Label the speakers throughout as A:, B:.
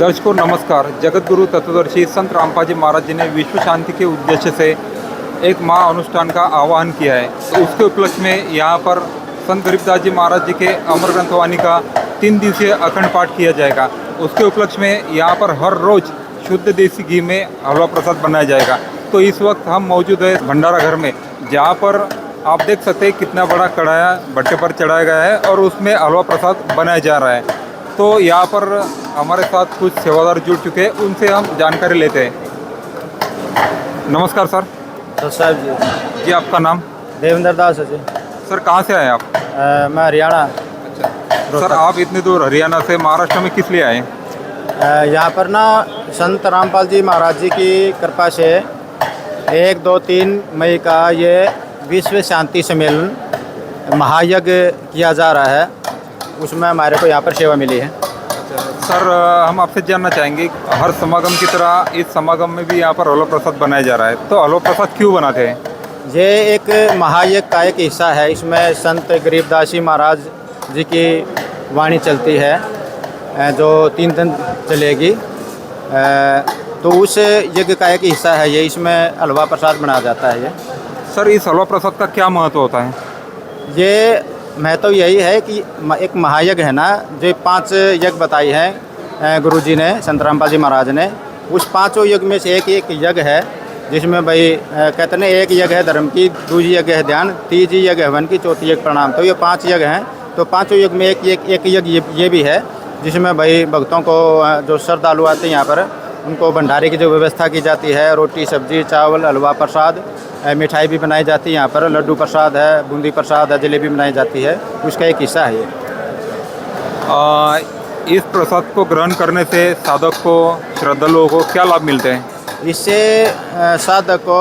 A: दर्शकों नमस्कार। जगतगुरु तत्वदर्शी संत रामपाल महाराज जी ने विश्व शांति के उद्देश्य से एक महा अनुष्ठान का आह्वान किया है। तो उसके उपलक्ष्य में यहाँ पर संत गरीबदास जी महाराज जी के अमर ग्रंथवाणी का 3 दिवसीय अखंड पाठ किया जाएगा। उसके उपलक्ष्य में यहाँ पर हर रोज शुद्ध देसी घी में हलवा प्रसाद बनाया जाएगा। तो इस वक्त हम मौजूद है भंडारा घर में, जहाँ पर आप देख सकते हैं कितना बड़ा कढ़ाया भट्टे पर चढ़ाया गया है और उसमें हलवा प्रसाद बनाया जा रहा है। तो यहाँ पर हमारे साथ कुछ सेवादार जुड़ चुके हैं, उनसे हम जानकारी लेते हैं। नमस्कार सर।
B: साहब जी।
A: जी आपका नाम?
B: देवेंद्र दास है जी।
A: सर कहाँ से आए आप?
B: मैं हरियाणा।
A: अच्छा सर, आप इतनी दूर हरियाणा से महाराष्ट्र में किस लिए आए?
B: यहाँ पर ना संत रामपाल जी महाराज जी की कृपा से 1, 2, 3 मई का ये विश्व शांति सम्मेलन महायज्ञ किया जा रहा है, उसमें हमारे को यहाँ पर सेवा मिली है।
A: सर हम आपसे जानना चाहेंगे, हर समागम की तरह इस समागम में भी यहाँ पर हलवा प्रसाद बनाया जा रहा है, तो हलवा प्रसाद क्यों बनाते हैं?
B: ये एक महायज्ञ का एक हिस्सा है। इसमें संत गरीबदास जी महाराज जी की वाणी चलती है जो 3 दिन चलेगी, तो उस यज्ञ का एक हिस्सा है ये। इसमें हलवा प्रसाद बनाया जाता है ये।
A: सर इस हलवा प्रसाद का क्या महत्व होता है?
B: ये महत्व यही है कि एक महायज्ञ है ना, जो 5 यज्ञ बताई हैं गुरुजी ने, संत रामपाल जी महाराज ने, उस 5 यज्ञ में से एक यज्ञ है जिसमें भाई कहते हैं एक यज्ञ है धर्म की, दूसरी यज्ञ है ध्यान, तीसरी यज्ञ है हवन की, चौथी यज्ञ प्रणाम। तो ये 5 यज्ञ हैं। तो 5 यज्ञ में एक यज्ञ ये भी है जिसमें भाई भक्तों को जो श्रद्धालु आते हैं यहाँ पर उनको भंडारे की जो व्यवस्था की जाती है, रोटी सब्जी चावल हलवा प्रसाद, मिठाई भी बनाई जाती है यहाँ पर, लड्डू प्रसाद है, बूंदी प्रसाद है, जलेबी बनाई जाती है, उसका एक हिस्सा है ये।
A: इस प्रसाद को ग्रहण करने से साधक को, श्रद्धालुओं को क्या लाभ मिलते हैं?
B: इससे साधक को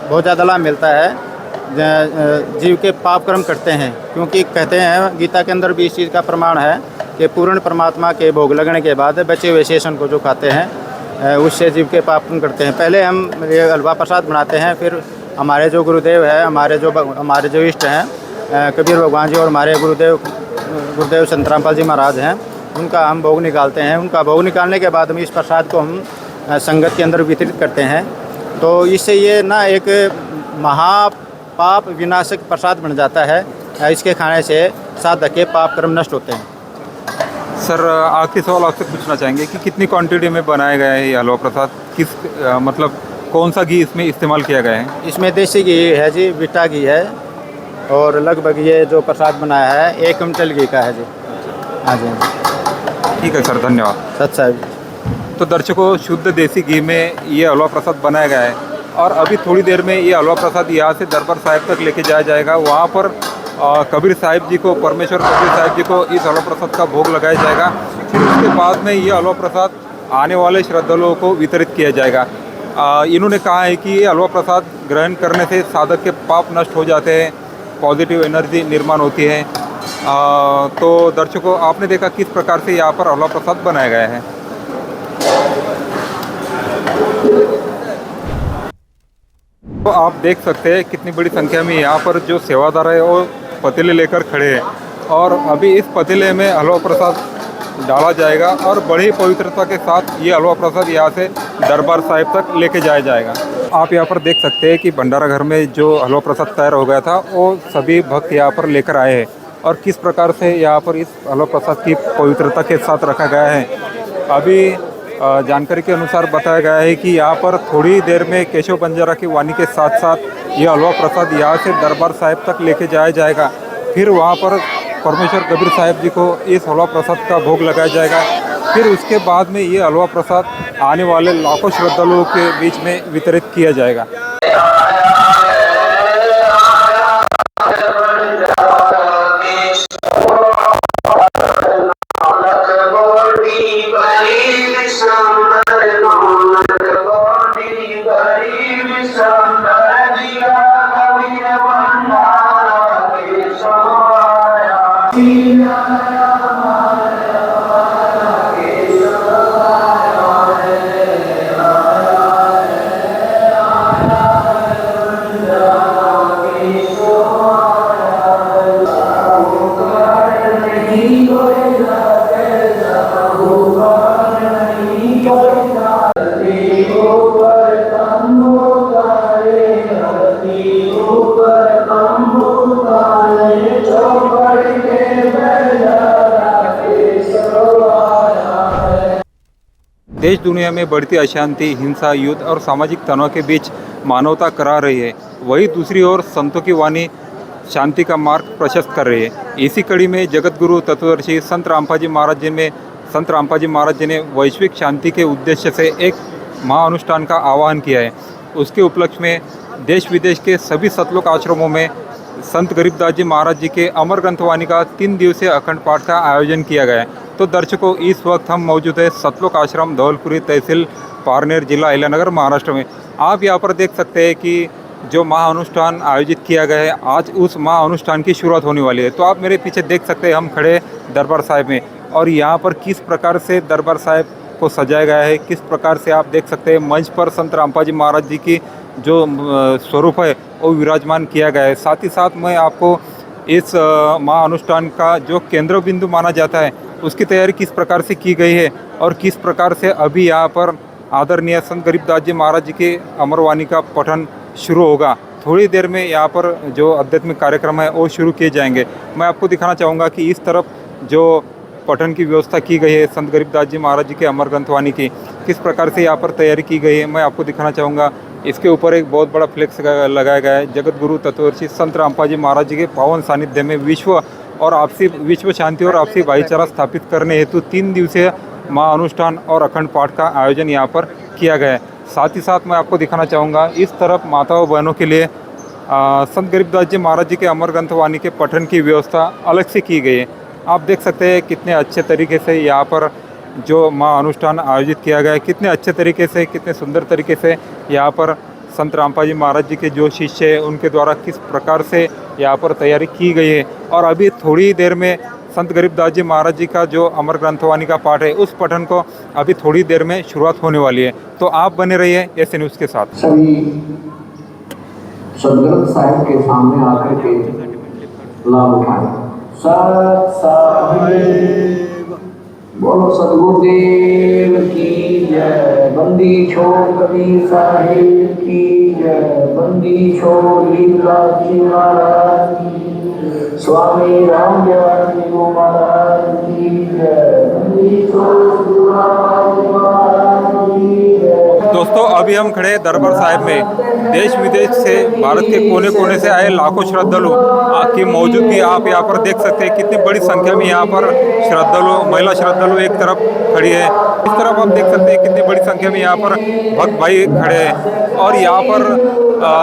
B: बहुत ज़्यादा लाभ मिलता है। जीव के पाप कर्म करते हैं, क्योंकि कहते हैं गीता के अंदर भी इस चीज़ का प्रमाण है कि पूर्ण परमात्मा के भोग लगने के बाद बचे हुए शेषन को जो खाते हैं उससे जीव के पाप करते हैं। पहले हम ये हलवा प्रसाद बनाते हैं, फिर हमारे जो गुरुदेव है, हमारे जो इष्ट हैं कबीर भगवान जी और हमारे गुरुदेव संत रामपाल जी महाराज हैं, उनका हम भोग निकालते हैं। उनका भोग निकालने के बाद हम इस प्रसाद को हम संगत के अंदर वितरित करते हैं। तो इससे ये ना एक महापाप विनाशक प्रसाद बन जाता है। इसके खाने से साधक के पाप कर्म नष्ट होते हैं।
A: सर आखिरी सवाल आपसे पूछना चाहेंगे कि कितनी क्वांटिटी में बनाया गया है ये हलवा प्रसाद, किस मतलब कौन सा घी इसमें इस्तेमाल किया गया है? इसमें
B: देसी घी है जी, विटा घी है, और लगभग ये जो प्रसाद बनाया है 1 क्विंटल घी का है जी। हाँ जी।
A: ठीक है सर, धन्यवाद।
B: सच साहब।
A: तो दर्शकों, शुद्ध देसी घी में ये हलवा प्रसाद बनाया गया है और अभी थोड़ी देर में ये हलवा प्रसाद यहाँ से दरबार साहिब तक लेके जाया जाएगा। वहाँ पर कबीर साहिब जी को, परमेश्वर कबीर साहिब जी को इस हलवा प्रसाद का भोग लगाया जाएगा। फिर उसके बाद में ये हलवा प्रसाद आने वाले श्रद्धालुओं को वितरित किया जाएगा। इन्होंने कहा है कि ये हलवा प्रसाद ग्रहण करने से साधक के पाप नष्ट हो जाते हैं, पॉजिटिव एनर्जी निर्माण होती है। तो दर्शकों, आपने देखा किस प्रकार से यहाँ पर हलवा प्रसाद बनाया गया है। तो आप देख सकते हैं कितनी बड़ी संख्या में यहाँ पर जो सेवादार है वो पतीले लेकर खड़े हैं और अभी इस पतीले में हलवा प्रसाद डाला जाएगा और बड़ी पवित्रता के साथ ये हलवा प्रसाद यहाँ से दरबार साहिब तक लेके जाया जाएगा। आप यहाँ पर देख सकते हैं कि भंडारा घर में जो हलवा प्रसाद तैयार हो गया था वो सभी भक्त यहाँ पर लेकर आए हैं और किस प्रकार से यहाँ पर इस हलवा प्रसाद की पवित्रता के साथ रखा गया है। अभी जानकारी के अनुसार बताया गया है कि यहाँ पर थोड़ी देर में केशव बंजारा की वाणी के साथ साथ ये हलवा प्रसाद यहाँ से दरबार साहिब तक लेके जाया जाएगा। फिर वहाँ पर परमेश्वर कबीर साहिब जी को इस हलवा प्रसाद का भोग लगाया जाएगा। फिर उसके बाद में ये हलवा प्रसाद आने वाले लाखों श्रद्धालुओं के बीच में वितरित किया जाएगा। देश दुनिया में बढ़ती अशांति, हिंसा, युद्ध और सामाजिक तनाव के बीच मानवता करा रही है। वहीं दूसरी ओर संतों की वाणी शांति का मार्ग प्रशस्त कर रही है। इसी कड़ी में जगत गुरु तत्वदर्शी संत रामपाल जी महाराज जी ने वैश्विक शांति के उद्देश्य से एक महाअनुष्ठान का आह्वान किया है। उसके उपलक्ष्य में देश विदेश के सभी सतलोक आश्रमों में संत गरीबदास जी महाराज जी के अमर ग्रंथ वाणी का 3 दिवसीय अखंड पाठ का आयोजन किया गया है। तो दर्शकों, इस वक्त हम मौजूद है सतलोक आश्रम धौलपुरी तहसील पारनेर जिला अहिल्यानगर महाराष्ट्र में। आप यहाँ पर देख सकते हैं कि जो महाअनुष्ठान आयोजित किया गया है, आज उस महाअनुष्ठान की शुरुआत होने वाली है। तो आप मेरे पीछे देख सकते हैं, हम खड़े हैं दरबार साहिब में और यहाँ पर किस प्रकार से दरबार साहिब को सजाया गया है, किस प्रकार से आप देख सकते हैं मंच पर संत रामपाल जी महाराज जी की जो स्वरूप है वो विराजमान किया गया है। साथ ही साथ मैं आपको इस महाअनुष्ठान का जो केंद्र बिंदु माना जाता है उसकी तैयारी किस प्रकार से की गई है और किस प्रकार से अभी यहाँ पर आदरणीय संत गरीबदास जी महाराज जी के अमरवाणी का पठन शुरू होगा। थोड़ी देर में यहाँ पर जो आध्यात्मिक कार्यक्रम है वो शुरू किए जाएंगे। मैं आपको दिखाना चाहूँगा कि इस तरफ जो पठन की व्यवस्था की गई है संत गरीबदास जी महाराज जी के अमर ग्रंथवाणी की, किस प्रकार से यहाँ पर तैयारी की गई है मैं आपको दिखाना चाहूँगा। इसके ऊपर एक बहुत बड़ा फ्लेक्स लगाया गया है। जगत गुरु तत्वदर्शी संत रामपाल जी महाराज जी के पावन सानिध्य में विश्व शांति और आपसी भाईचारा स्थापित करने हेतु 3 दिवसीय महाअनुष्ठान और अखंड पाठ का आयोजन यहाँ पर किया गया है। साथ ही साथ मैं आपको दिखाना चाहूँगा इस तरफ माताओं बहनों के लिए संत गरीबदास जी महाराज जी के अमर ग्रंथवाणी के पठन की व्यवस्था अलग से की गई है। आप देख सकते हैं कितने अच्छे तरीके से यहाँ पर जो महाअनुष्ठान आयोजित किया गया है, कितने अच्छे तरीके से, कितने सुंदर तरीके से यहाँ पर संत रामपाल जी महाराज जी के जो शिष्य हैं उनके द्वारा किस प्रकार से यहाँ पर तैयारी की गई है। और अभी थोड़ी देर में संत गरीबदास जी महाराज जी का जो अमर ग्रंथवाणी का पाठ है उस पठन को अभी थोड़ी देर में शुरुआत होने वाली है। तो आप बने रहिए ऐसे न्यूज़ के साथ।
C: सभी सदगुरु साहिब के सामने आकर के लाभ उठाए। सत साहिब बोलो सदगुरुदेव की जय। बंदी छोड़ कबीर साहिब की जय। बंदी छोड़ गरीबदास जी महाराज की, स्वामी रामदेव जी महाराज की जय। बंदी छोड़ गुरु महाराज की जय।
A: दोस्तों, अभी हम खड़े हैं दरबार साहिब में। देश विदेश से, भारत के कोने कोने से आए लाखों श्रद्धालु की मौजूदगी आप यहाँ पर देख सकते हैं। कितनी बड़ी संख्या में यहाँ पर महिला श्रद्धालु एक तरफ खड़ी है, इस तरफ आप देख सकते हैं कितनी बड़ी संख्या में यहाँ पर भक्त भाई खड़े हैं। और यहाँ पर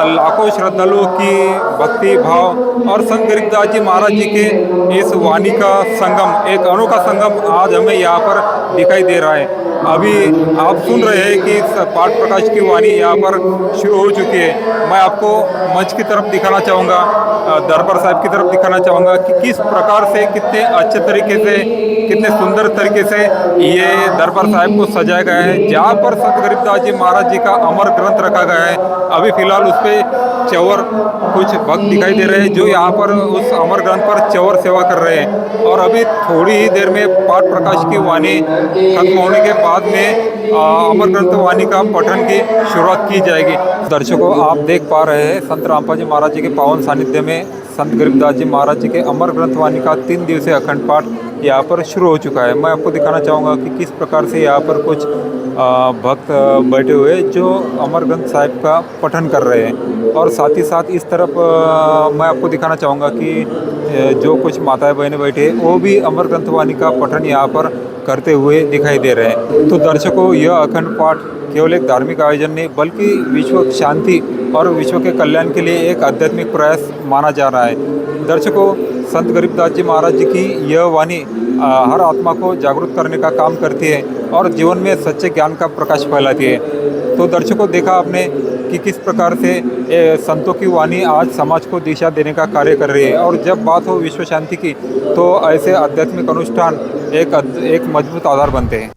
A: लाखों श्रद्धालुओं की भक्ति भाव और संत गरीबदास जी महाराज जी के इस वाणी का संगम, एक अनोखा संगम आज हमें यहाँ पर दिखाई दे रहा है। अभी आप सुन रहे हैं कि पाठ प्रकाश की वाणी यहाँ पर शुरू हो चुकी है। मैं आपको मंच की तरफ दिखाना चाहूँगा, दरबार साहिब की तरफ दिखाना चाहूँगा कि किस प्रकार से, कितने अच्छे तरीके से, कितने सुंदर तरीके से ये दरबार साहिब को सजाया गया है। जहाँ पर संत गरीबदास जी महाराज जी का अमर ग्रंथ रखा गया है, अभी फिलहाल उस पर चौर कुछ भक्त दिखाई दे रहे हैं जो यहाँ पर उस अमर ग्रंथ पर चौर सेवा कर रहे हैं। और अभी थोड़ी ही देर में पाठ प्रकाश की वाणी खत्म होने के बाद में अमर ग्रंथ वाणी का पठन की शुरुआत की जाएगी। दर्शकों, आप देख पा रहे हैं संत रामपाल जी महाराज जी के पावन सानिध्य में संत गरीबदास जी महाराज जी के अमर ग्रंथ वाणी का 3 दिवसीय अखंड पाठ यहाँ पर शुरू हो चुका है। मैं आपको दिखाना चाहूँगा कि किस प्रकार से यहाँ पर कुछ भक्त बैठे हुए जो अमर ग्रंथ साहिब का पठन कर रहे हैं। और साथ ही साथ इस तरफ मैं आपको दिखाना चाहूँगा कि जो कुछ माताएं बहनें बैठे हैं वो भी अमर ग्रंथ वाणी का पठन यहाँ पर करते हुए दिखाई दे रहे हैं। तो दर्शकों, यह अखंड पाठ केवल एक धार्मिक आयोजन नहीं बल्कि विश्व शांति और विश्व के कल्याण के लिए एक आध्यात्मिक प्रयास माना जा रहा है। दर्शकों, संत गरीबदास जी महाराज जी की यह वाणी हर आत्मा को जागरूक करने का काम करती है और जीवन में सच्चे ज्ञान का प्रकाश फैलाती है। तो दर्शकों, देखा आपने कि किस प्रकार से संतों की वाणी आज समाज को दिशा देने का कार्य कर रही है। और जब बात हो विश्व शांति की तो ऐसे आध्यात्मिक अनुष्ठान एक मजबूत आधार बनते हैं।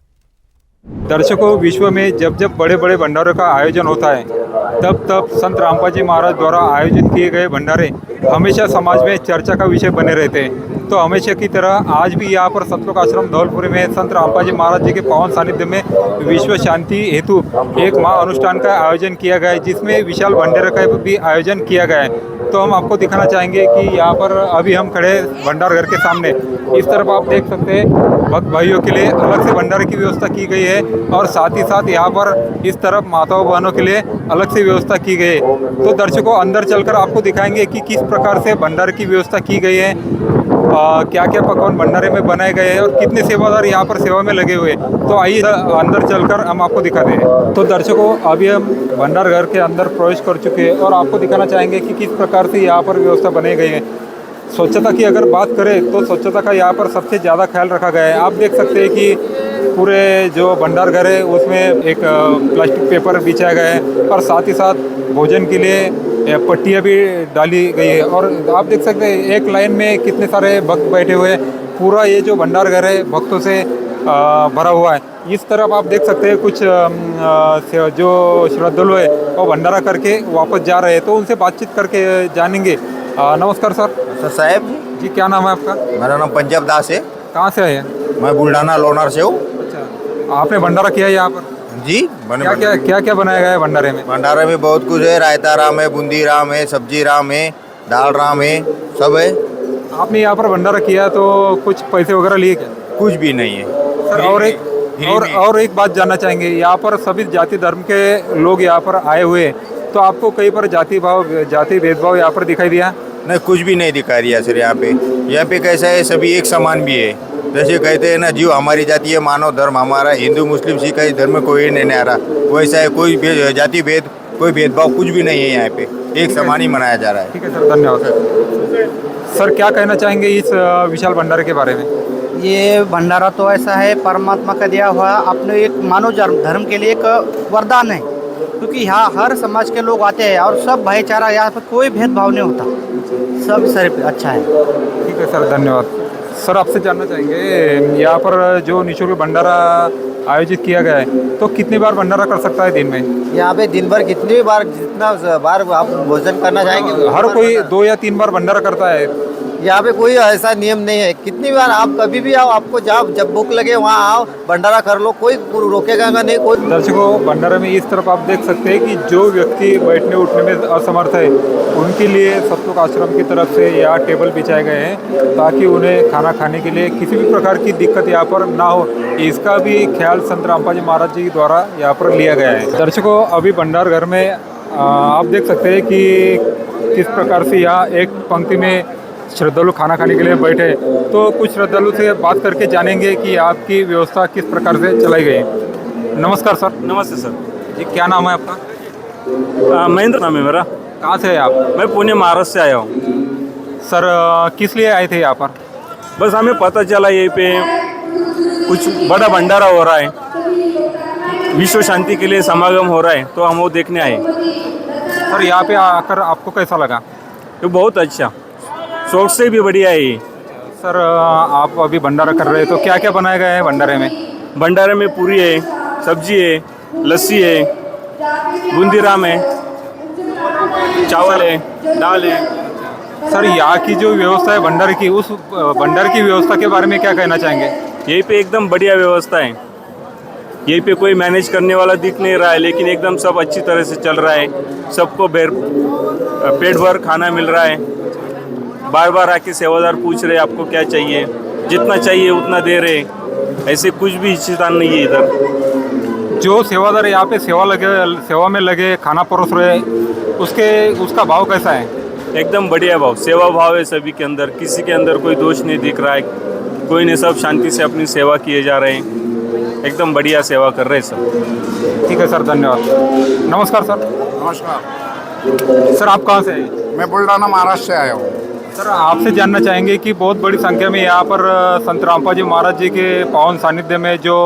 A: दर्शकों, विश्व में जब जब बड़े बड़े भंडारों का आयोजन होता है तब संत रामपाल जी महाराज द्वारा आयोजित किए गए भंडारे हमेशा समाज में चर्चा का विषय बने रहते हैं। तो हमेशा की तरह आज भी यहाँ पर सतलोक आश्रम धौलपुरी में संत रामपाल जी महाराज जी के पावन सानिध्य में विश्व शांति हेतु एक महाअनुष्ठान का आयोजन किया गया है, जिसमें विशाल भंडारे का भी आयोजन किया गया है। तो हम आपको दिखाना चाहेंगे कि यहाँ पर अभी हम खड़े भंडार घर के सामने। इस तरफ आप देख सकते हैं भक्त भाइयों के लिए अलग से भंडारे की व्यवस्था की गई है और साथ ही साथ यहाँ पर इस तरफ माताओं बहनों के लिए अलग से व्यवस्था की गई है। तो दर्शकों अंदर चलकर आपको दिखाएंगे कि किस प्रकार से भंडारे की व्यवस्था की गई है, क्या क्या पकवान भंडारे में बनाए गए हैं और कितने सेवादार यहाँ पर सेवा में लगे हुए हैं। तो आइए अंदर चलकर हम आपको दिखाते हैं। तो दर्शकों अभी हम भंडार घर के अंदर प्रवेश कर चुके हैं और आपको दिखाना चाहेंगे कि किस प्रकार से यहाँ पर व्यवस्था बनाई गई है। स्वच्छता की अगर बात करें तो स्वच्छता का यहाँ पर सबसे ज़्यादा ख्याल रखा गया है। आप देख सकते हैं कि पूरे जो भंडार घर है उसमें एक प्लास्टिक पेपर बिछाया गया है और साथ ही साथ भोजन के लिए पट्टियाँ भी डाली गई है। और आप देख सकते हैं एक लाइन में कितने सारे भक्त बैठे हुए हैं। पूरा ये जो भंडार घर है भक्तों से भरा हुआ है। इस तरफ आप देख सकते हैं कुछ जो श्रद्धालु है वो भंडारा करके वापस जा रहे हैं, तो उनसे बातचीत करके जानेंगे। नमस्कार सर।
B: सर साहब
A: जी क्या नाम है आपका?
B: मेरा नाम पंजाब दास है।
A: कहाँ से आए हैं?
B: मैं बुल्ढाना लोनार से हूँ।
A: अच्छा, आपने भंडारा किया है यहाँ पर?
B: जी
A: क्या क्या बनाया गया है भंडारे में?
B: भंडारे में बहुत कुछ है। रायता राम है, बूंदी राम है, सब्जी राम है, दाल राम है, सब है।
A: आपने यहाँ पर भंडारा किया तो कुछ पैसे वगैरह लिए क्या?
B: कुछ भी नहीं है
A: सर और एक बात जानना चाहेंगे, यहाँ पर सभी जाति धर्म के लोग यहाँ पर आए हुए हैं, तो आपको कहीं पर जाति भेदभाव यहाँ पर दिखाई दिया?
B: नहीं, कुछ भी नहीं दिखा रही है सर। यहाँ पे कैसा है, सभी एक समान भी है। जैसे कहते हैं ना, जीव हमारी जाति है, मानव धर्म हमारा। हिंदू मुस्लिम सिख है, धर्म कोई नहीं आ रहा। वैसा है, कोई जाति भेद कोई भेदभाव कुछ भी नहीं है। यहाँ पे एक समान ही मनाया जा रहा है।
A: ठीक है सर, धन्यवाद सर। क्या कहना चाहेंगे इस विशाल भंडारे के बारे में?
D: ये भंडारा तो ऐसा है, परमात्मा का दिया हुआ अपने एक मानव धर्म के लिए एक वरदान है, क्योंकि यहाँ हर समाज के लोग आते हैं और सब भाईचारा, यहाँ पर कोई भेदभाव नहीं होता, सब सर अच्छा है।
A: ठीक है सर, धन्यवाद सर। आपसे जानना चाहेंगे यहाँ पर जो निःशुल्क भंडारा आयोजित किया गया है, तो कितनी बार भंडारा कर सकता है दिन में?
D: यहाँ पे दिन भर कितनी बार, जितना बार आप भोजन करना चाहेंगे
A: हर कोई 2 या 3 बार भंडारा करता है।
D: यहाँ पे कोई ऐसा नियम नहीं है। कितनी बार आप कभी भी आओ, आपको जब भूख लगे वहाँ आओ, भंडारा कर लो, कोई रोकेगा नहीं कोई।
A: दर्शकों भंडारे में इस तरफ आप देख सकते हैं कि जो व्यक्ति बैठने उठने में असमर्थ है उनके लिए सतलोक आश्रम की तरफ से यहाँ टेबल बिछाए गए हैं, ताकि उन्हें खाना खाने के लिए किसी भी प्रकार की दिक्कत यहाँ पर ना हो। इसका भी ख्याल संत रामपाल जी महाराज जी द्वारा यहाँ पर लिया गया है। दर्शकों अभी भंडार घर में आप देख सकते हैं कि किस प्रकार से यहाँ एक पंक्ति में श्रद्धालु खाना खाने के लिए बैठे। तो कुछ श्रद्धालु से बात करके जानेंगे कि आपकी व्यवस्था किस प्रकार से चलाई गई है। नमस्कार सर।
E: नमस्ते सर
A: जी क्या नाम है आपका?
E: महेंद्र नाम है मेरा।
A: कहाँ से है आप?
E: मैं पुणे महाराष्ट्र से आया हूँ।
A: सर किस लिए आए थे यहाँ पर?
E: बस हमें पता चला यहीं पे कुछ बड़ा भंडारा हो रहा है, विश्व शांति के लिए समागम हो रहा है, तो हम वो देखने आए।
A: सर यहाँ पे आकर आपको कैसा लगा?
E: तो बहुत अच्छा, शौक से भी बढ़िया है ये।
A: सर आप अभी भंडारा कर रहे हैं, तो क्या क्या बनाया गया है भंडारे में?
E: भंडारे में पूरी है, सब्जी है, लस्सी है, बूंदी राम है, चावल है, दाल है।
A: सर यहाँ की जो व्यवस्था है भंडारे की, उस भंडारे की व्यवस्था के बारे में क्या कहना चाहेंगे?
E: यहीं पे एकदम बढ़िया व्यवस्था है। यहीं पे कोई मैनेज करने वाला दिख नहीं रहा है, लेकिन एकदम सब अच्छी तरह से चल रहा है। सबको पेट भर खाना मिल रहा है। बार बार आके सेवादार पूछ रहे आपको क्या चाहिए, जितना चाहिए उतना दे रहे। ऐसे कुछ भी हिचकिचान नहीं है इधर।
A: जो सेवादार यहाँ पे सेवा में लगे खाना परोस रहे, उसका भाव कैसा है?
E: एकदम बढ़िया भाव, सेवा भाव है सभी के अंदर। किसी के अंदर कोई दोष नहीं दिख रहा है। कोई नहीं, सब शांति से अपनी सेवा किए जा रहे हैं। एकदम बढ़िया सेवा कर रहे हैं सब।
A: ठीक है सर, धन्यवाद। नमस्कार सर।
F: नमस्कार
A: सर आप कहाँ से आए?
F: मैं बुल्ढाना महाराष्ट्र से आया हूँ।
A: सर आपसे जानना चाहेंगे कि बहुत बड़ी संख्या में यहाँ पर संत रामपाल जी महाराज जी के पावन सानिध्य में जो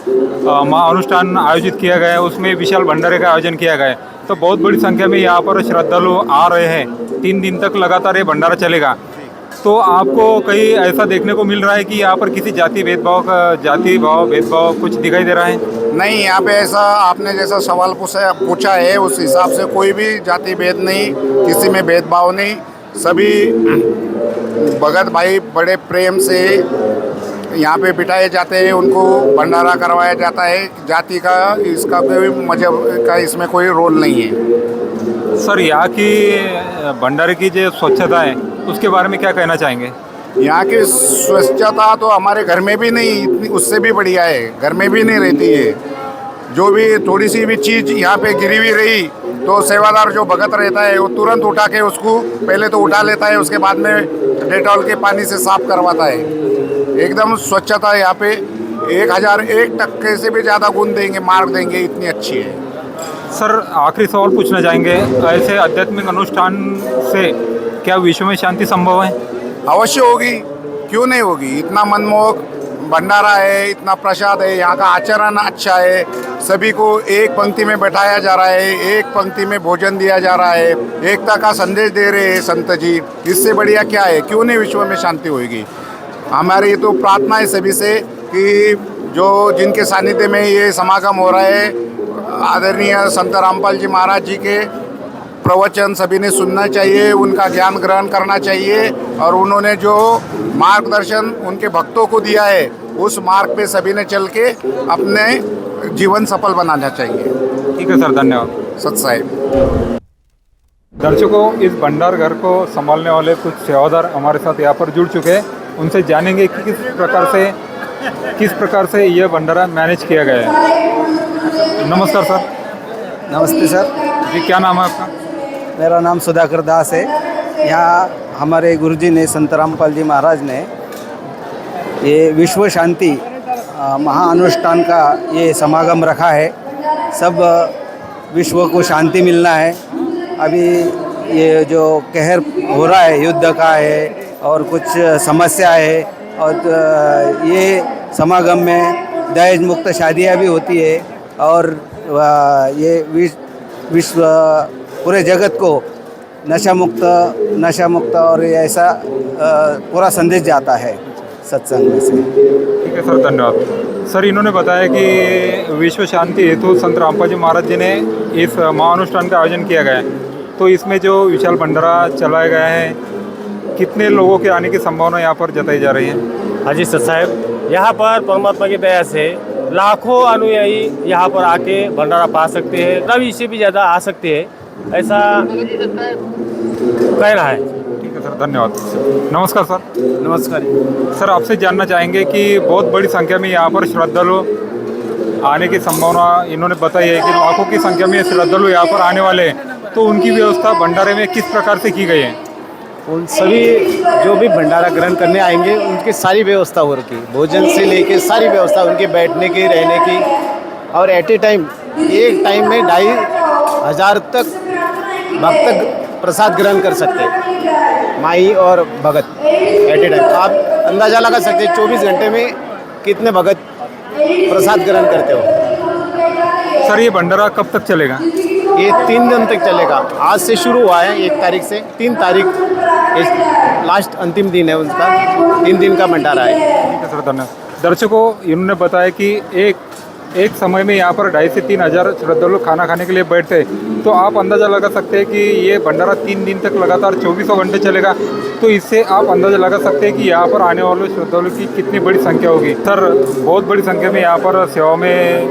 A: महाअनुष्ठान आयोजित किया गया है, उसमें विशाल भंडारे का आयोजन किया गया है। तो बहुत बड़ी संख्या में यहाँ पर श्रद्धालु आ रहे हैं। 3 दिन तक लगातार ये भंडारा चलेगा। तो आपको कहीं ऐसा देखने को मिल रहा है कि यहाँ पर किसी जाति भेदभाव कुछ दिखाई दे रहा है?
F: नहीं, यहाँ पे ऐसा आपने जैसा सवाल पूछा है, उस हिसाब से कोई भी जाति भेद नहीं, किसी में भेदभाव नहीं। सभी भगत भाई बड़े प्रेम से यहाँ पे बिठाए जाते हैं, उनको भंडारा करवाया जाता है। जाति का इसका कोई मजहब का इसमें कोई रोल नहीं है।
A: सर यहाँ की भंडारे की जो स्वच्छता है उसके बारे में क्या कहना चाहेंगे?
F: यहाँ की स्वच्छता तो हमारे घर में भी नहीं, इतनी उससे भी बढ़िया है, घर में भी नहीं रहती है। जो भी थोड़ी सी भी चीज़ यहाँ पे गिरी हुई रही तो सेवादार जो भगत रहता है वो तुरंत उठा के उसको पहले तो उठा लेता है, उसके बाद में डेटॉल के पानी से साफ करवाता है। एकदम स्वच्छता यहाँ पे 1001% से भी ज़्यादा गुण देंगे, मार्क देंगे, इतनी अच्छी है।
A: सर आखिरी सवाल पूछना चाहेंगे, ऐसे आध्यात्मिक अनुष्ठान से क्या विश्व में शांति संभव है?
F: अवश्य होगी, क्यों नहीं होगी। इतना मनमोहक भंडारा है, इतना प्रसाद है, यहाँ का आचरण अच्छा है, सभी को एक पंक्ति में बैठाया जा रहा है, एक पंक्ति में भोजन दिया जा रहा है, एकता का संदेश दे रहे हैं संत जी। इससे बढ़िया क्या है, क्यों नहीं विश्व में शांति होगी। हमारी तो प्रार्थना है सभी से कि जो जिनके सानिध्य में ये समागम हो रहा है, आदरणीय संत रामपाल जी महाराज जी के प्रवचन सभी ने सुनना चाहिए, उनका ज्ञान ग्रहण करना चाहिए और उन्होंने जो मार्गदर्शन उनके भक्तों को दिया है उस मार्ग पे सभी ने चल के अपने जीवन सफल बनाना चाहिए।
A: ठीक है सर, धन्यवाद।
F: सत साहिब।
A: दर्शकों, इस भंडार घर को संभालने वाले कुछ सेवादार हमारे साथ यहाँ पर जुड़ चुके हैं। उनसे जानेंगे कि किस प्रकार से यह भंडारा मैनेज किया गया है। नमस्कार सर।
G: नमस्ते सर,
A: जी क्या नाम है आपका?
G: मेरा नाम सुधाकर दास है। यहाँ हमारे गुरुजी ने संत रामपाल जी महाराज ने ये विश्व शांति महाअनुष्ठान का ये समागम रखा है। सब विश्व को शांति मिलना है। अभी ये जो कहर हो रहा है युद्ध का है और कुछ समस्या है, और ये समागम में दहेज मुक्त शादियाँ भी होती है और ये विश्व पूरे जगत को नशा मुक्त और ऐसा पूरा संदेश जाता है सत्संग में से।
A: ठीक है सर, धन्यवाद। सर इन्होंने बताया कि विश्व शांति हेतु संत रामपाल जी महाराज जी ने इस महाअनुष्ठान का आयोजन किया गया है, तो इसमें जो विशाल भंडारा चलाया गया है, कितने लोगों के आने की संभावना यहाँ पर जताई जा रही है?
H: हाँ जी सर साहब, यहाँ पर परमात्मा की दया से लाखों अनुयायी यहाँ पर आके भंडारा पा सकते हैं, कभी इससे भी ज़्यादा आ सकते हैं, ऐसा कहना है।
A: ठीक है सर, धन्यवाद। नमस्कार सर।
B: नमस्कार।
A: सर आपसे जानना चाहेंगे कि बहुत बड़ी संख्या में यहाँ पर श्रद्धालु आने की संभावना इन्होंने बताई है कि लाखों की संख्या में श्रद्धालु यहाँ पर आने वाले हैं, तो उनकी व्यवस्था भंडारे में किस प्रकार से की गई है?
B: उन सभी जो भी भंडारा ग्रहण करने आएंगे उनकी सारी व्यवस्था हो रखी, भोजन से लेके सारी व्यवस्था, उनके बैठने की, रहने की, और एट ए टाइम एक टाइम में 2500 तक भक्त प्रसाद ग्रहण कर सकते हैं, माई और भगत एट ए टाइम। आप अंदाज़ा लगा सकते हैं 24 घंटे में कितने भगत प्रसाद ग्रहण करते हो।
A: सर ये भंडारा कब तक चलेगा?
B: ये 3 दिन तक चलेगा। आज से शुरू हुआ है 1 तारीख से, 3 तारीख लास्ट अंतिम दिन है उनका। 3 दिन का भंडारा है।
A: ठीक है सर, धन्यवाद। दर्शकों इन्होंने बताया कि एक समय में यहाँ पर 2500 से 3000 श्रद्धालु खाना खाने के लिए बैठते हैं, तो आप अंदाज़ा लगा सकते हैं कि ये भंडारा 3 दिन तक लगातार 24 घंटे चलेगा, तो इससे आप अंदाज़ा लगा सकते हैं कि यहाँ पर आने वाले श्रद्धालु की कितनी बड़ी संख्या होगी। सर बहुत बड़ी संख्या में यहाँ पर सेवा में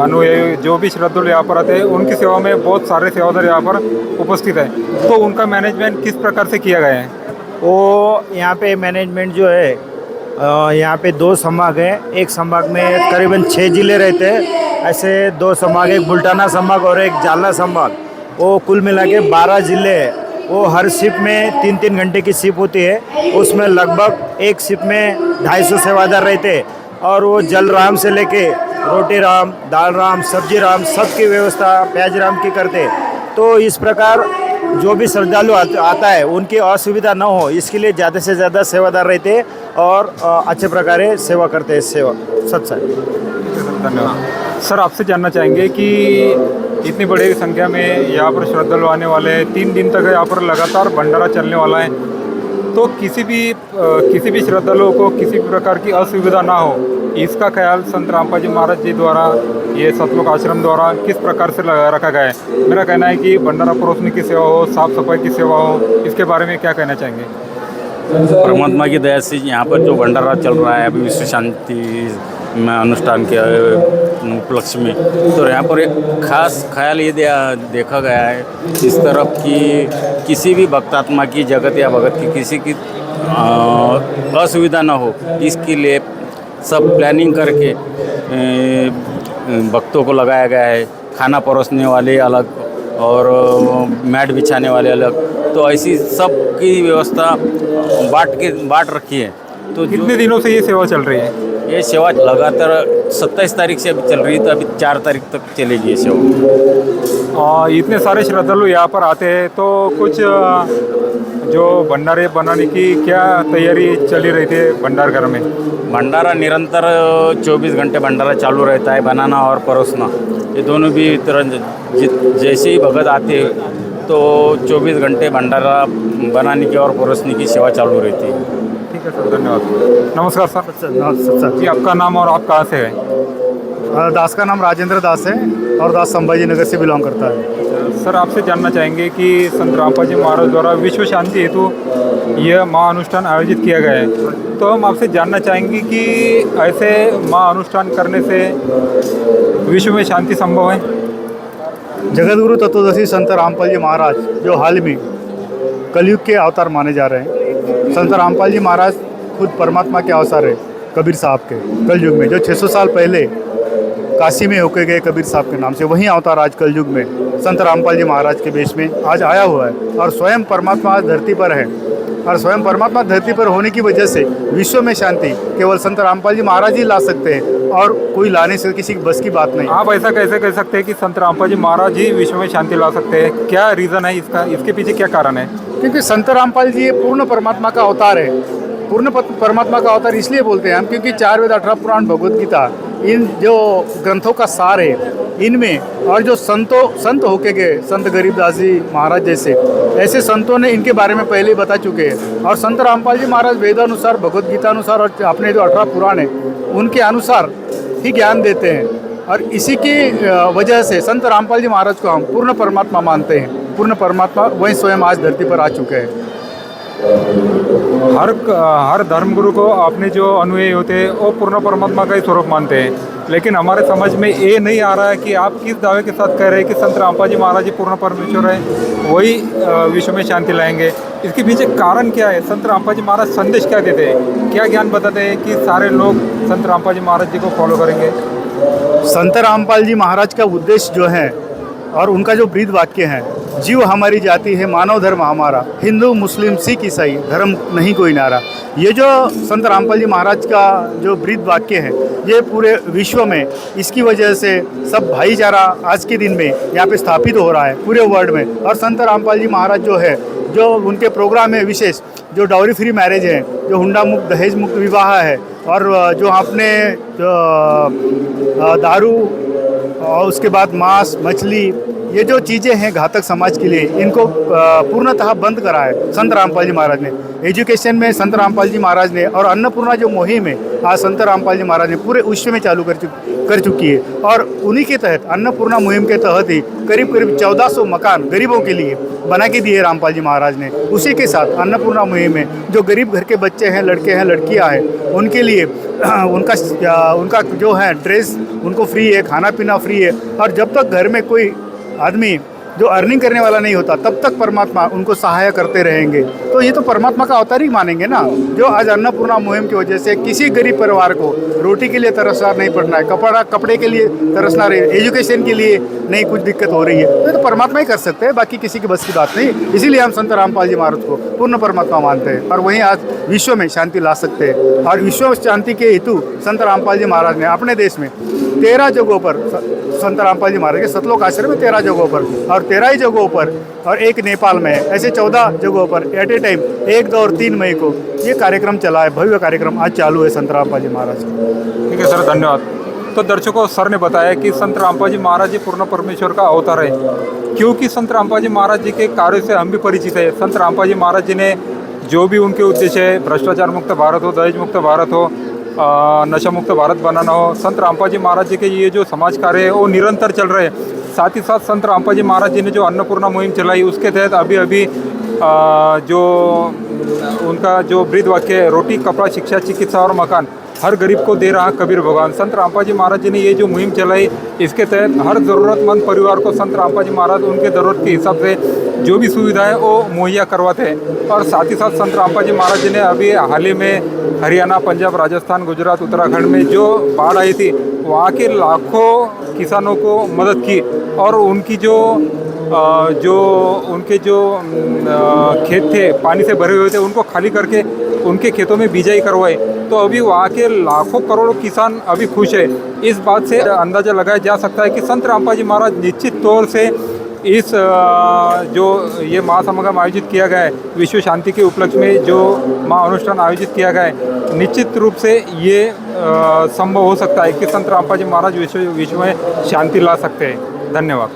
A: अनुयायी जो भी श्रद्धालु यहाँ पर आते हैं उनकी सेवा में बहुत सारे सेवादार यहाँ पर उपस्थित है, तो उनका मैनेजमेंट किस प्रकार से किया गया है?
D: वो यहाँ पे मैनेजमेंट जो है, यहाँ पे 2 संभाग है। एक संभाग में करीबन 6 जिले रहते हैं, ऐसे 2 संभाग, एक बुल्टाना संभाग और एक जालना संभाग, वो कुल मिला के 12 जिले हैं। वो हर शिफ्ट में 3-3 घंटे की शिफ्ट होती है, उसमें लगभग एक शिफ्ट में 250 सेवादार रहते हैं, और वो जल राम से लेके रोटी राम, दाल राम, सब्जी राम, सबकी व्यवस्था प्याज राम की करते। तो इस प्रकार जो भी श्रद्धालु आता है उनकी असुविधा न हो, इसके लिए ज़्यादा से ज़्यादा सेवादार रहते हैं और अच्छे प्रकार सेवा करते हैं। सेवा सत्संग।
A: धन्यवाद। सर आपसे जानना चाहेंगे कि इतनी बड़ी संख्या में यहाँ पर श्रद्धालु आने वाले हैं, 3 दिन तक यहाँ पर लगातार भंडारा चलने वाला है, तो किसी भी श्रद्धालुओं को किसी भी प्रकार की असुविधा ना हो, इसका ख्याल संत रामपाल जी महाराज जी द्वारा, ये सतलोक आश्रम द्वारा किस प्रकार से रखा गया है? मेरा कहना है कि भंडारा परोसने की सेवा हो, साफ सफाई की सेवा हो, इसके बारे में क्या कहना चाहेंगे?
I: परमात्मा की दया से यहाँ पर जो भंडारा चल रहा है अभी विश्व शांति में अनुष्ठान के उपलक्ष्य में, तो यहाँ पर एक खास ख्याल ये देखा गया है इस तरफ कि किसी भी भक्तात्मा की, जगत या भगत की किसी की असुविधा न हो, इसके लिए सब प्लानिंग करके भक्तों को लगाया गया है। खाना परोसने वाले अलग और मैट बिछाने वाले अलग, तो ऐसी सब की व्यवस्था बांट रखी है। तो
A: कितने दिनों से ये सेवा चल रही है?
I: ये सेवा लगातार 27 तारीख से अभी चल रही है, तो अभी 4 तारीख तक चलेगी ये सेवा।
A: इतने सारे श्रद्धालु यहाँ पर आते हैं, तो कुछ जो भंडारे बनाने की क्या तैयारी चली रही थी भंडार घर में?
I: भंडारा निरंतर 24 घंटे भंडारा चालू रहता है, बनाना और परोसना, ये दोनों भी तरह जैसे ही भगत आते हैं तो 24 घंटे भंडारा बनाने की और परोसने की सेवा चालू रहती है।
A: ठीक है सर, धन्यवाद। नमस्कार सर। जी, आपका नाम और आप कहाँ से हैं?
J: दास का नाम राजेंद्र दास है और दास संभाजी नगर से बिलोंग करता है।
A: सर, आपसे जानना चाहेंगे कि संत रामपाल जी महाराज द्वारा विश्व शांति हेतु यह महाअनुष्ठान आयोजित किया गया है, तो हम आपसे जानना चाहेंगे कि ऐसे महाअनुष्ठान करने से विश्व में शांति संभव है?
J: जगतगुरु तत्वदर्शी संत रामपाल जी महाराज जो हाल में कलयुग के अवतार माने जा रहे हैं, संत रामपाल जी महाराज खुद परमात्मा के अवतार है कबीर साहब के कलयुग में, जो 600 साल पहले काशी में होके गए कबीर साहब के नाम से, वहीं अवतार आज कलयुग में संत रामपाल जी महाराज के वेश में आज आया हुआ है। और स्वयं परमात्मा आज धरती पर है, और स्वयं परमात्मा धरती पर होने की वजह से विश्व में शांति केवल संत रामपाल जी महाराज ही ला सकते हैं, और कोई लाने से किसी बस की बात नहीं।
A: आप ऐसा कैसे कह सकते हैं कि संत रामपाल जी महाराज ही विश्व में शांति ला सकते हैं? क्या रीज़न है इसका, इसके पीछे क्या कारण है?
J: क्योंकि संत रामपाल जी ये पूर्ण परमात्मा का अवतार है। पूर्ण परमात्मा का अवतार इसलिए बोलते हैं हम क्योंकि 4 वेद 18 पुराण भगवत गीता इन जो ग्रंथों का सार है, इनमें और जो संत होके गए संत गरीबदास जी महाराज जैसे ऐसे संतों ने इनके बारे में पहले ही बता चुके हैं। और संत रामपाल जी महाराज वेदानुसार, भगवत गीता अनुसार और अपने जो 18 पुराण है उनके अनुसार ही ज्ञान देते हैं। और इसी की वजह से संत रामपाल जी महाराज को हम पूर्ण परमात्मा मानते हैं। पूर्ण परमात्मा वही स्वयं आज धरती पर आ चुके हैं।
A: हर धर्मगुरु को अपने जो अनुयायी होते हैं वो पूर्ण परमात्मा का ही स्वरूप मानते हैं, लेकिन हमारे समझ में ये नहीं आ रहा है कि आप किस दावे के साथ कह रहे हैं कि संत रामपाल जी महाराज जी पूर्ण परमेश्वर है, वही विश्व में शांति लाएंगे। इसके पीछे कारण क्या है? संत रामपाल जी महाराज संदेश क्या देते हैं, क्या ज्ञान बताते हैं कि सारे लोग संत रामपाल जी महाराज जी को फॉलो करेंगे?
J: संत रामपाल जी महाराज का उद्देश्य जो है और उनका जो ब्रीद वाक्य है, जीव हमारी जाति है, मानव धर्म हमारा, हिंदू मुस्लिम सिख ईसाई धर्म नहीं कोई नारा, ये जो संत रामपाल जी महाराज का जो ब्रीद वाक्य है ये पूरे विश्व में, इसकी वजह से सब भाईचारा आज के दिन में यहाँ पे स्थापित हो रहा है पूरे वर्ल्ड में। और संत रामपाल जी महाराज जो है, जो उनके प्रोग्राम है विशेष, जो डाउरी फ्री मैरिज है, जो हुंडा मुक्त दहेज मुक्त विवाह है, और जो आपने दारू और उसके बाद मांस मछली, ये जो चीज़ें हैं घातक समाज के लिए, इनको पूर्णतः बंद करा है संत रामपाल जी महाराज ने। एजुकेशन में संत रामपाल जी महाराज ने, और अन्नपूर्णा जो मुहिम है आज संत रामपाल जी महाराज ने पूरे विश्व में चालू कर चुकी है। और उन्हीं के तहत अन्नपूर्णा मुहिम के तहत ही करीब 1400 मकान गरीबों के लिए बना के दिए रामपाल जी महाराज ने। उसी के साथ अन्नपूर्णा मुहिम में जो गरीब घर के बच्चे हैं, लड़के हैं, लड़कियां हैं, उनके लिए उनका जो है ड्रेस उनको फ्री है, खाना पीना फ्री है। और जब तक घर में कोई आदमी जो अर्निंग करने वाला नहीं होता तब तक परमात्मा उनको सहायता करते रहेंगे। तो ये तो परमात्मा का अवतार ही मानेंगे ना, जो आज अन्नपूर्णा मुहिम की वजह से किसी गरीब परिवार को रोटी के लिए तरसना नहीं पड़ना है, कपड़े के लिए तरसना रही, एजुकेशन के लिए नहीं कुछ दिक्कत हो रही है, तो ये तो परमात्मा ही कर सकते हैं, बाकी किसी की बस की बात नहीं। इसीलिए हम संत रामपाल जी महाराज को पूर्ण परमात्मा मानते हैं, और वहीं आज विश्व में शांति ला सकते हैं। और विश्व शांति के हेतु संत रामपाल जी महाराज ने अपने देश में 13 जगहों पर, संत रामपाल जी महाराज के सतलोक आश्रम में 13 जगहों पर, और 13 ही जगहों पर, और एक नेपाल में, ऐसे 14 जगहों पर एट ए टाइम 1, 2 और 3 मई को ये कार्यक्रम चला है। भव्य कार्यक्रम आज चालू है संत रामपाल जी महाराज का।
A: ठीक है सर, धन्यवाद। तो दर्शकों, सर ने बताया कि संत रामपाल जी महाराज जी पूर्ण परमेश्वर का अवतार है, क्योंकि संत रामपाल जी महाराज जी के कार्य से हम भी परिचित है। संत रामपाल जी महाराज जी ने जो भी उनके उद्देश्य है, भ्रष्टाचार मुक्त भारत हो, दहेज मुक्त भारत हो, नशा मुक्त भारत बनाना हो, संत रामपाल जी महाराज जी के ये जो समाज कार्य है वो निरंतर चल रहे हैं। साथ ही साथ संत रामपाल जी महाराज जी ने जो अन्नपूर्णा मुहिम चलाई, उसके तहत अभी अभी जो उनका जो ब्रीद वाक्य है, रोटी कपड़ा शिक्षा चिकित्सा और मकान हर गरीब को दे रहा कबीर भगवान। संत रामपाल जी महाराज जी ने ये जो मुहिम चलाई, इसके तहत हर ज़रूरतमंद परिवार को संत रामपाल जी महाराज उनके ज़रूरत के हिसाब से जो भी सुविधाएं वो मुहैया करवाते हैं। और साथ ही साथ संत रामपाल जी महाराज जी ने अभी हाल ही में हरियाणा, पंजाब, राजस्थान, गुजरात, उत्तराखंड में जो बाढ़ आई थी, वहाँ के लाखों किसानों को मदद की और उनकी जो उनके जो खेत थे पानी से भरे हुए थे, उनको खाली करके उनके खेतों में बिजाई करवाई। तो अभी वहाँ के लाखों करोड़ों किसान अभी खुश है। इस बात से अंदाज़ा लगाया जा सकता है कि संत रामपाल जी महाराज निश्चित तौर से इस जो ये महासमागम आयोजित किया गया है, विश्व शांति के उपलक्ष्य में जो महाअनुष्ठान आयोजित किया गया है, निश्चित रूप से ये संभव हो सकता है कि संत रामपाल जी महाराज विश्व में शांति ला सकते हैं। धन्यवाद।